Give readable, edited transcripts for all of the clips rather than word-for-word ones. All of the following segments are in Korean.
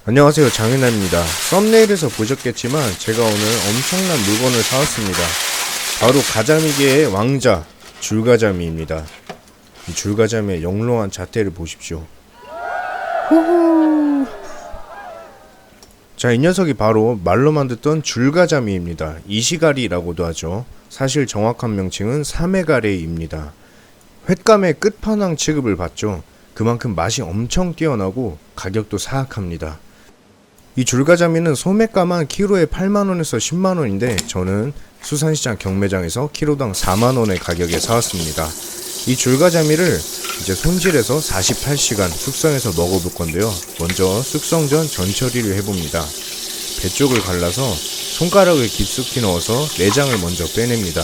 안녕하세요, 장윤아입니다. 썸네일에서 보셨겠지만 제가 오늘 엄청난 물건을 사왔습니다. 바로 가자미계의 왕자 줄가자미입니다. 이 줄가자미의 영롱한 자태를 보십시오. 후후. 자, 이 녀석이 바로 말로만 듣던 줄가자미입니다. 이시가리라고도 하죠. 사실 정확한 명칭은 사메가레이입니다. 횟감의 끝판왕 취급을 받죠. 그만큼 맛이 엄청 뛰어나고 가격도 사악합니다. 이 줄가자미는 소매가만 키로에 8만원에서 10만원인데 저는 수산시장 경매장에서 키로당 4만원의 가격에 사왔습니다. 이 줄가자미를 이제 손질해서 48시간 숙성해서 먹어볼 건데요. 먼저 숙성 전 전처리를 해봅니다. 배 쪽을 갈라서 손가락을 깊숙이 넣어서 내장을 먼저 빼냅니다.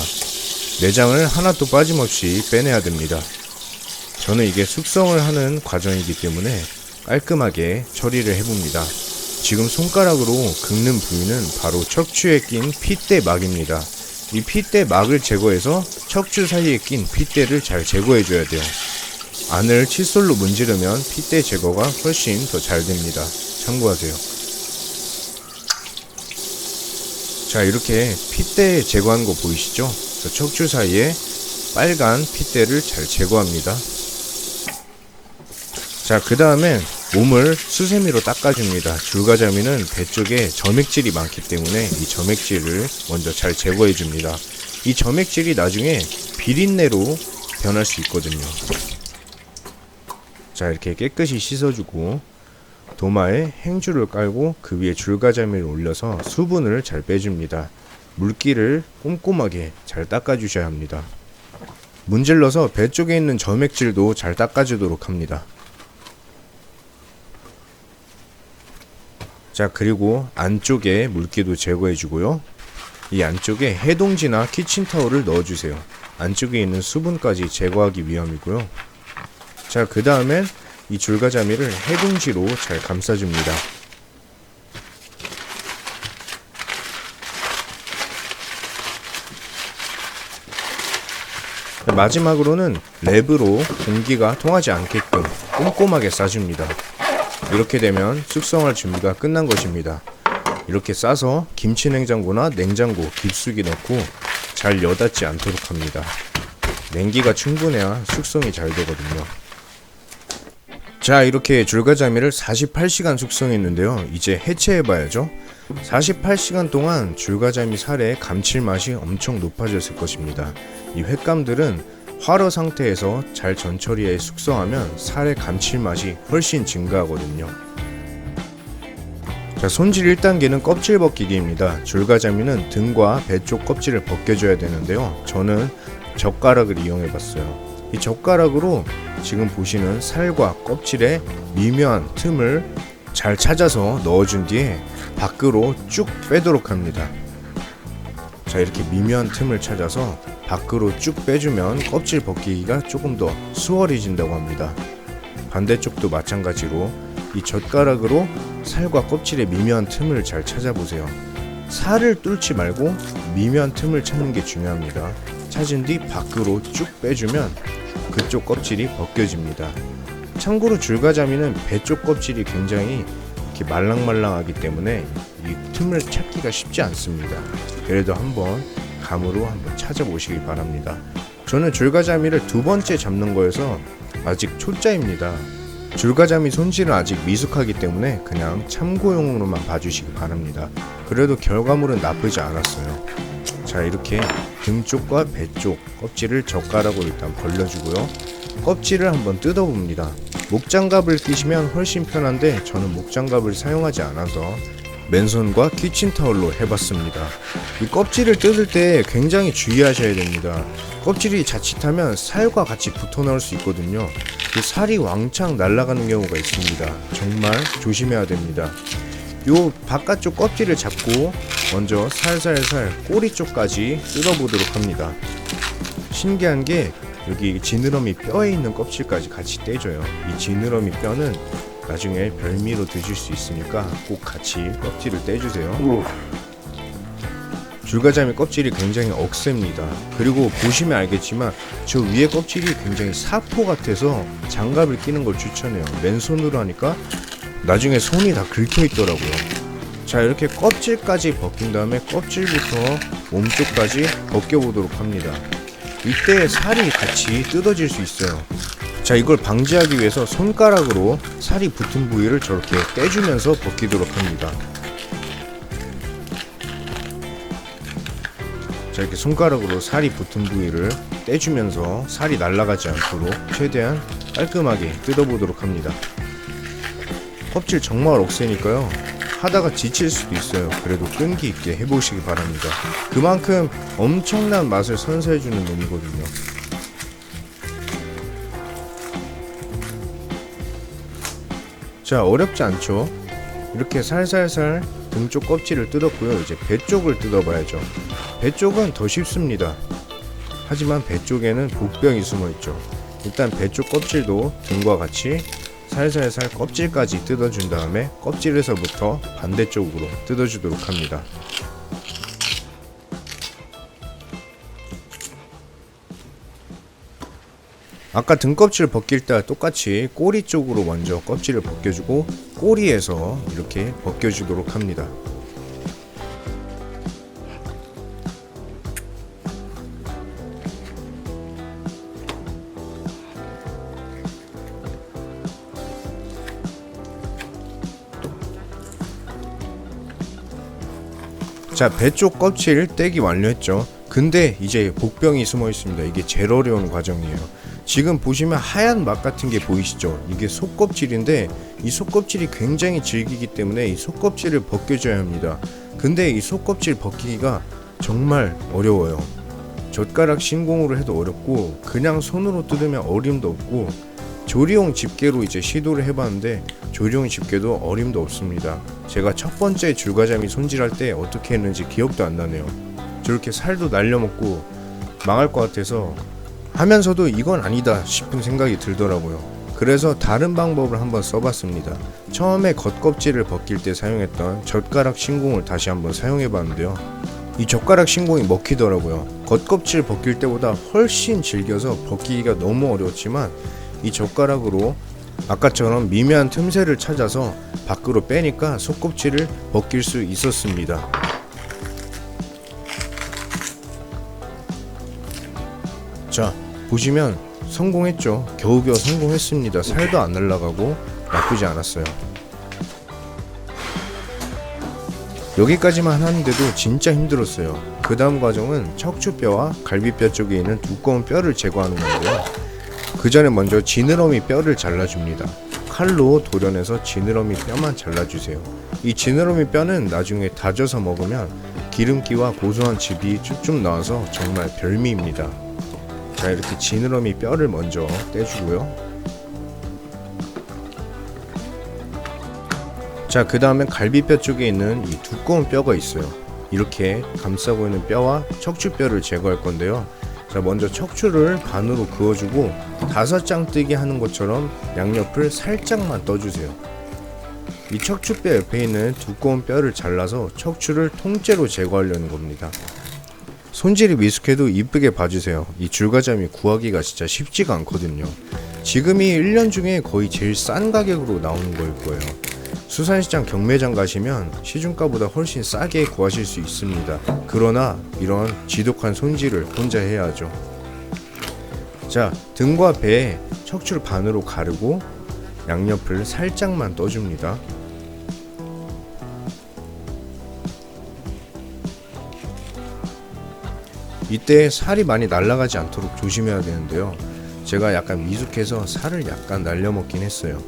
내장을 하나도 빠짐없이 빼내야 됩니다. 저는 이게 숙성을 하는 과정이기 때문에 깔끔하게 처리를 해봅니다. 지금 손가락으로 긁는 부위는 바로 척추에 낀 핏대막입니다. 이 핏대막을 제거해서 척추 사이에 낀 핏대를 잘 제거해줘야 돼요. 안을 칫솔로 문지르면 핏대 제거가 훨씬 더 잘 됩니다. 참고하세요. 자, 이렇게 핏대 제거한 거 보이시죠? 척추 사이에 빨간 핏대를 잘 제거합니다. 자, 그 다음에 몸을 수세미로 닦아줍니다. 줄가자미는 배 쪽에 점액질이 많기 때문에 이 점액질을 먼저 잘 제거해줍니다. 이 점액질이 나중에 비린내로 변할 수 있거든요. 자, 이렇게 깨끗이 씻어주고 도마에 행주를 깔고 그 위에 줄가자미를 올려서 수분을 잘 빼줍니다. 물기를 꼼꼼하게 잘 닦아주셔야 합니다. 문질러서 배 쪽에 있는 점액질도 잘 닦아주도록 합니다. 자, 그리고 안쪽에 물기도 제거해주고요. 이 안쪽에 해동지나 키친타올을 넣어주세요. 안쪽에 있는 수분까지 제거하기 위함이고요. 자, 그 다음엔 이 줄가자미를 해동지로 잘 감싸줍니다. 마지막으로는 랩으로 공기가 통하지 않게끔 꼼꼼하게 싸줍니다. 이렇게 되면 숙성할 준비가 끝난 것입니다. 이렇게 싸서 김치냉장고나 냉장고 깊숙이 넣고 잘 여닫지 않도록 합니다. 냉기가 충분해야 숙성이 잘 되거든요. 자, 이렇게 줄가자미를 48시간 숙성했는데요. 이제 해체해봐야죠. 48시간 동안 줄가자미 살의 감칠맛이 엄청 높아졌을 것입니다. 이 횟감들은 활어 상태에서 잘 전처리해 숙성하면 살의 감칠맛이 훨씬 증가하거든요. 자, 손질 1단계는 껍질 벗기기입니다. 줄가자미는 등과 배 쪽 껍질을 벗겨줘야 되는데요. 저는 젓가락을 이용해봤어요. 이 젓가락으로 지금 보시는 살과 껍질의 미묘한 틈을 잘 찾아서 넣어준 뒤에 밖으로 쭉 빼도록 합니다. 자, 이렇게 미묘한 틈을 찾아서 밖으로 쭉 빼주면 껍질 벗기기가 조금 더 수월해진다고 합니다. 반대쪽도 마찬가지로 이 젓가락으로 살과 껍질의 미묘한 틈을 잘 찾아보세요. 살을 뚫지 말고 미묘한 틈을 찾는 게 중요합니다. 찾은 뒤 밖으로 쭉 빼주면 그쪽 껍질이 벗겨집니다. 참고로 줄가자미는 배 쪽 껍질이 굉장히 이렇게 말랑말랑하기 때문에 이 틈을 찾기가 쉽지 않습니다. 그래도 한번 감으로 한번 찾아보시기 바랍니다. 저는 줄가자미를 두 번째 잡는 거여서 아직 초짜입니다. 줄가자미 손질은 아직 미숙하기 때문에 그냥 참고용으로만 봐주시기 바랍니다. 그래도 결과물은 나쁘지 않았어요. 자, 이렇게 등 쪽과 배 쪽 껍질을 젓가락으로 일단 벌려주고요. 껍질을 한번 뜯어봅니다. 목장갑을 끼시면 훨씬 편한데 저는 목장갑을 사용하지 않아서 맨손과 키친타올로 해봤습니다. 이 껍질을 뜯을 때 굉장히 주의하셔야 됩니다. 껍질이 자칫하면 살과 같이 붙어 나올 수 있거든요. 그 살이 왕창 날아가는 경우가 있습니다. 정말 조심해야 됩니다. 요 바깥쪽 껍질을 잡고 먼저 살살살 꼬리 쪽까지 뜯어보도록 합니다. 신기한 게 여기 지느러미 뼈에 있는 껍질까지 같이 떼줘요. 이 지느러미 뼈는 나중에 별미로 드실 수 있으니까 꼭 같이 껍질을 떼주세요. 줄가자미 껍질이 굉장히 억셉니다. 그리고 보시면 알겠지만 저 위에 껍질이 굉장히 사포 같아서 장갑을 끼는 걸 추천해요. 맨손으로 하니까 나중에 손이 다 긁혀 있더라고요. 자, 이렇게 껍질까지 벗긴 다음에 껍질부터 몸쪽까지 벗겨보도록 합니다. 이때 살이 같이 뜯어질 수 있어요. 자, 이걸 방지하기 위해서 손가락으로 살이 붙은 부위를 저렇게 떼주면서 벗기도록 합니다. 자, 이렇게 손가락으로 살이 붙은 부위를 떼주면서 살이 날아가지 않도록 최대한 깔끔하게 뜯어보도록 합니다. 껍질 정말 억세니까요, 하다가 지칠 수도 있어요. 그래도 끈기 있게 해보시기 바랍니다. 그만큼 엄청난 맛을 선사해주는 놈이거든요. 자, 어렵지 않죠? 이렇게 살살살 등 쪽 껍질을 뜯었고요. 이제 배 쪽을 뜯어봐야죠. 배 쪽은 더 쉽습니다. 하지만 배 쪽에는 복병이 숨어있죠. 일단 배 쪽 껍질도 등과 같이 살살살 껍질까지 뜯어준 다음에 껍질에서부터 반대쪽으로 뜯어주도록 합니다. 아까 등껍질 벗길 때와 똑같이 꼬리 쪽으로 먼저 껍질을 벗겨주고 꼬리에서 이렇게 벗겨주도록 합니다. 자, 배 쪽 껍질 떼기 완료했죠. 근데 이제 복병이 숨어 있습니다. 이게 제일 어려운 과정이에요. 지금 보시면 하얀 맛 같은 게 보이시죠? 이게 속껍질인데 이 속껍질이 굉장히 질기기 때문에 이 속껍질을 벗겨줘야 합니다. 근데 이 속껍질 벗기기가 정말 어려워요. 젓가락 신공으로 해도 어렵고 그냥 손으로 뜯으면 어림도 없고 조리용 집게로 이제 시도를 해봤는데 조리용 집게도 어림도 없습니다. 제가 첫 번째 줄가자미 손질할 때 어떻게 했는지 기억도 안 나네요. 저렇게 살도 날려먹고 망할 것 같아서 하면서도 이건 아니다 싶은 생각이 들더라고요. 그래서 다른 방법을 한번 써봤습니다. 처음에 겉껍질을 벗길 때 사용했던 젓가락 신공을 다시 한번 사용해봤는데요. 이 젓가락 신공이 먹히더라고요. 겉껍질 벗길 때보다 훨씬 질겨서 벗기기가 너무 어려웠지만 이 젓가락으로 아까처럼 미묘한 틈새를 찾아서 밖으로 빼니까 속껍질을 벗길 수 있었습니다. 자, 보시면 성공했죠. 겨우겨우 성공했습니다. 살도 안 날아가고 나쁘지 않았어요. 여기까지만 하는데도 진짜 힘들었어요. 그 다음 과정은 척추뼈와 갈비뼈 쪽에 있는 두꺼운 뼈를 제거하는 건데요. 그 전에 먼저 지느러미 뼈를 잘라줍니다. 칼로 도려내서 지느러미 뼈만 잘라주세요. 이 지느러미 뼈는 나중에 다져서 먹으면 기름기와 고소한 즙이 쭉쭉 나와서 정말 별미입니다. 자, 이렇게 지느러미 뼈를 먼저 떼주고요. 자, 그 다음에 갈비뼈 쪽에 있는 이 두꺼운 뼈가 있어요. 이렇게 감싸고 있는 뼈와 척추뼈를 제거할 건데요. 자, 먼저 척추를 반으로 그어주고 5장 뜨기 하는 것처럼 양옆을 살짝만 떠주세요. 이 척추뼈 옆에 있는 두꺼운 뼈를 잘라서 척추를 통째로 제거하려는 겁니다. 손질이 미숙해도 이쁘게 봐주세요. 이 줄가자미 구하기가 진짜 쉽지가 않거든요. 지금이 1년 중에 거의 제일 싼 가격으로 나오는 거일 거예요. 수산시장 경매장 가시면 시중가보다 훨씬 싸게 구하실 수 있습니다. 그러나 이런 지독한 손질을 혼자 해야 하죠. 자, 등과 배에 척추를 반으로 가르고 양옆을 살짝만 떠줍니다. 이때 살이 많이 날아가지 않도록 조심해야 되는데요. 제가 약간 미숙해서 살을 약간 날려먹긴 했어요.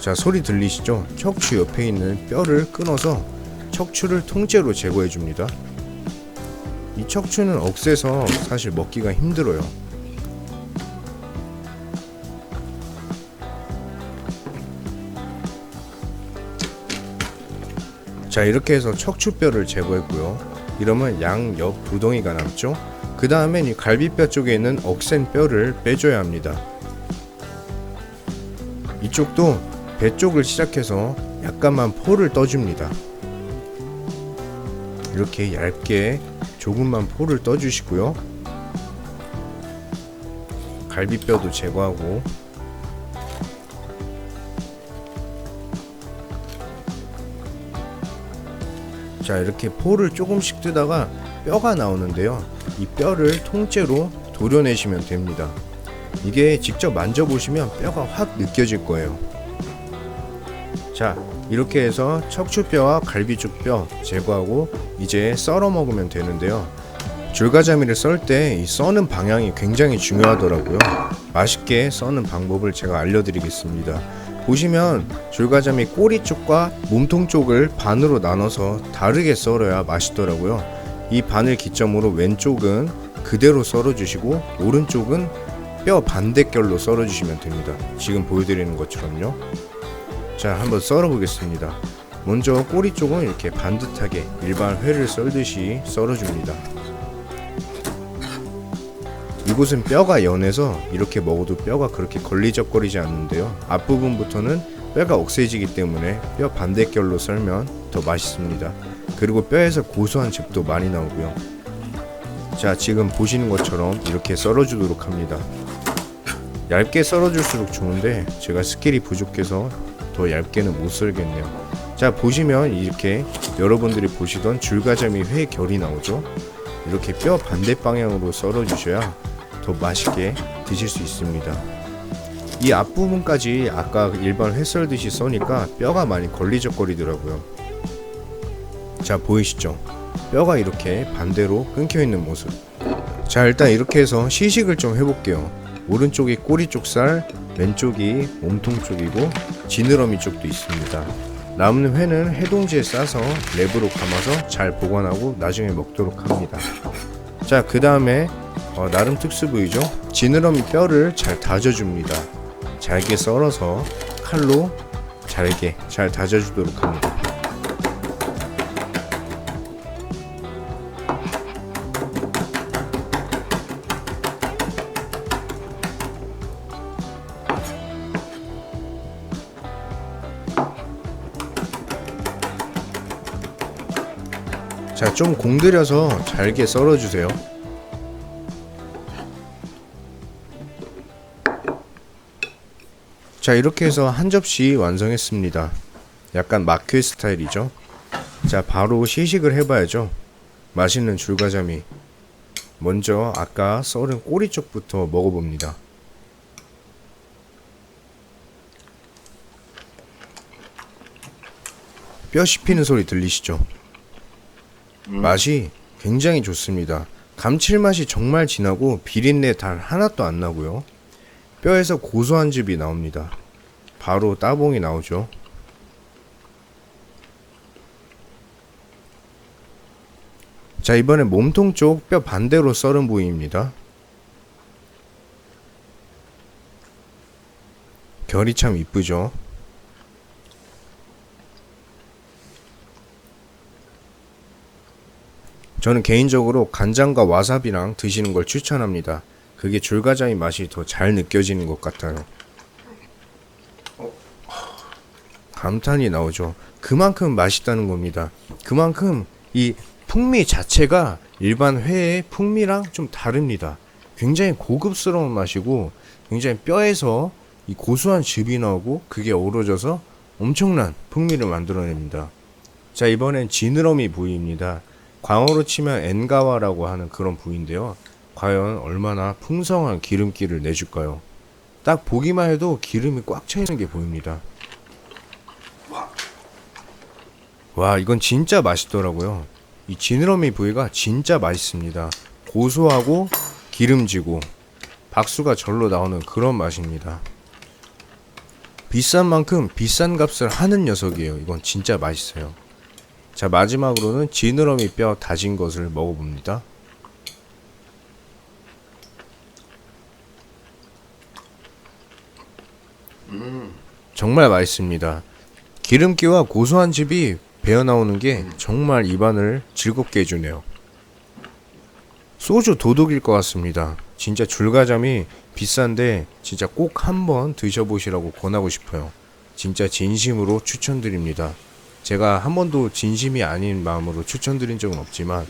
자, 소리 들리시죠? 척추 옆에 있는 뼈를 끊어서 척추를 통째로 제거해 줍니다. 이 척추는 억세서 사실 먹기가 힘들어요. 자, 이렇게 해서 척추뼈를 제거했고요. 이러면 양옆 두덩이가 남죠? 그 다음엔 이 갈비뼈 쪽에 있는 억센 뼈를 빼줘야 합니다. 이쪽도 배 쪽을 시작해서 약간만 포를 떠줍니다. 이렇게 얇게 조금만 포를 떠주시고요. 갈비뼈도 제거하고 자, 이렇게 포를 조금씩 뜨다가 뼈가 나오는데요. 이 뼈를 통째로 도려내시면 됩니다. 이게 직접 만져보시면 뼈가 확 느껴질 거예요. 자, 이렇게 해서 척추뼈와 갈비쪽 뼈 제거하고 이제 썰어 먹으면 되는데요. 줄가자미를 썰 때 이 써는 방향이 굉장히 중요하더라고요. 맛있게 써는 방법을 제가 알려드리겠습니다. 보시면 줄가자미 꼬리 쪽과 몸통 쪽을 반으로 나눠서 다르게 썰어야 맛있더라고요. 이 반을 기점으로 왼쪽은 그대로 썰어 주시고 오른쪽은 뼈 반대결로 썰어 주시면 됩니다. 지금 보여드리는 것처럼요. 자, 한번 썰어 보겠습니다. 먼저 꼬리 쪽은 이렇게 반듯하게 일반 회를 썰듯이 썰어 줍니다. 이곳은 뼈가 연해서 이렇게 먹어도 뼈가 그렇게 걸리적거리지 않는데요. 앞부분부터는 뼈가 억세지기 때문에 뼈 반대결로 썰면 더 맛있습니다. 그리고 뼈에서 고소한 즙도 많이 나오고요. 자, 지금 보시는 것처럼 이렇게 썰어주도록 합니다. 얇게 썰어줄수록 좋은데 제가 스킬이 부족해서 더 얇게는 못 썰겠네요. 자, 보시면 이렇게 여러분들이 보시던 줄가자미 회 결이 나오죠. 이렇게 뼈 반대 방향으로 썰어주셔야 더 맛있게 드실 수 있습니다. 이 앞부분까지 아까 일반 회 썰듯이 써니까 뼈가 많이 걸리적거리더라고요. 자, 보이시죠? 뼈가 이렇게 반대로 끊겨 있는 모습. 자, 일단 이렇게 해서 시식을 좀 해볼게요. 오른쪽이 꼬리 쪽 살, 왼쪽이 몸통 쪽이고 지느러미 쪽도 있습니다. 남은 회는 해동지에 싸서 랩으로 감아서 잘 보관하고 나중에 먹도록 합니다. 자, 그 다음에 나름 특수 부위죠. 지느러미 뼈를 잘 다져줍니다. 잘게 썰어서 칼로 잘게 잘 다져주도록 합니다. 자, 좀 공들여서 잘게 썰어주세요. 자, 이렇게 해서 한 접시 완성했습니다. 약간 마켓 스타일이죠. 자, 바로 시식을 해봐야죠. 맛있는 줄가자미. 먼저 아까 썰은 꼬리 쪽부터 먹어봅니다. 뼈 씹히는 소리 들리시죠? 맛이 굉장히 좋습니다. 감칠맛이 정말 진하고 비린내 단 하나도 안 나고요. 뼈에서 고소한 즙이 나옵니다. 바로 따봉이 나오죠. 자, 이번엔 몸통 쪽 뼈 반대로 썰은 부위입니다. 결이 참 이쁘죠. 저는 개인적으로 간장과 와사비랑 드시는 걸 추천합니다. 그게 줄가자미 맛이 더 잘 느껴지는 것 같아요. 감탄이 나오죠. 그만큼 맛있다는 겁니다. 그만큼 이 풍미 자체가 일반 회의 풍미랑 좀 다릅니다. 굉장히 고급스러운 맛이고 굉장히 뼈에서 이 고소한 즙이 나오고 그게 어우러져서 엄청난 풍미를 만들어냅니다. 자, 이번엔 지느러미 부위입니다. 광어로 치면 엔가와라고 하는 그런 부위인데요. 과연 얼마나 풍성한 기름기를 내줄까요? 딱 보기만 해도 기름이 꽉 차 있는 게 보입니다. 와, 이건 진짜 맛있더라고요. 이 지느러미 부위가 진짜 맛있습니다. 고소하고 기름지고 박수가 절로 나오는 그런 맛입니다. 비싼 만큼 비싼 값을 하는 녀석이에요. 이건 진짜 맛있어요. 자, 마지막으로는 지느러미 뼈 다진 것을 먹어봅니다. 정말 맛있습니다. 기름기와 고소한 즙이 배어나오는 게 정말 입안을 즐겁게 해주네요. 소주 도둑일 것 같습니다. 진짜 줄가자미 비싼데 진짜 꼭 한번 드셔보시라고 권하고 싶어요. 진짜 진심으로 추천드립니다. 제가 한 번도 진심이 아닌 마음으로 추천드린 적은 없지만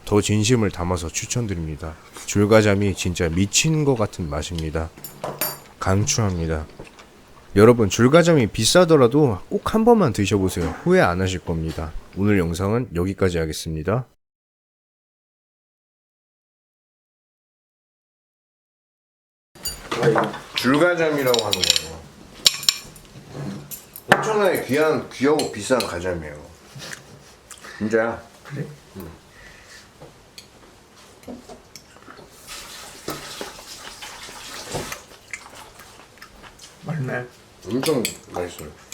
더 진심을 담아서 추천드립니다. 줄가자미 진짜 미친 것 같은 맛입니다. 강추합니다. 여러분, 줄가자미 비싸더라도 꼭 한 번만 드셔보세요. 후회 안 하실 겁니다. 오늘 영상은 여기까지 하겠습니다. 줄가잠이라고 하는 거예요. 엄청나게 귀하고 비싼 가잠이에요. 진짜야. 그래? 맛있네. 엄청 맛있어요.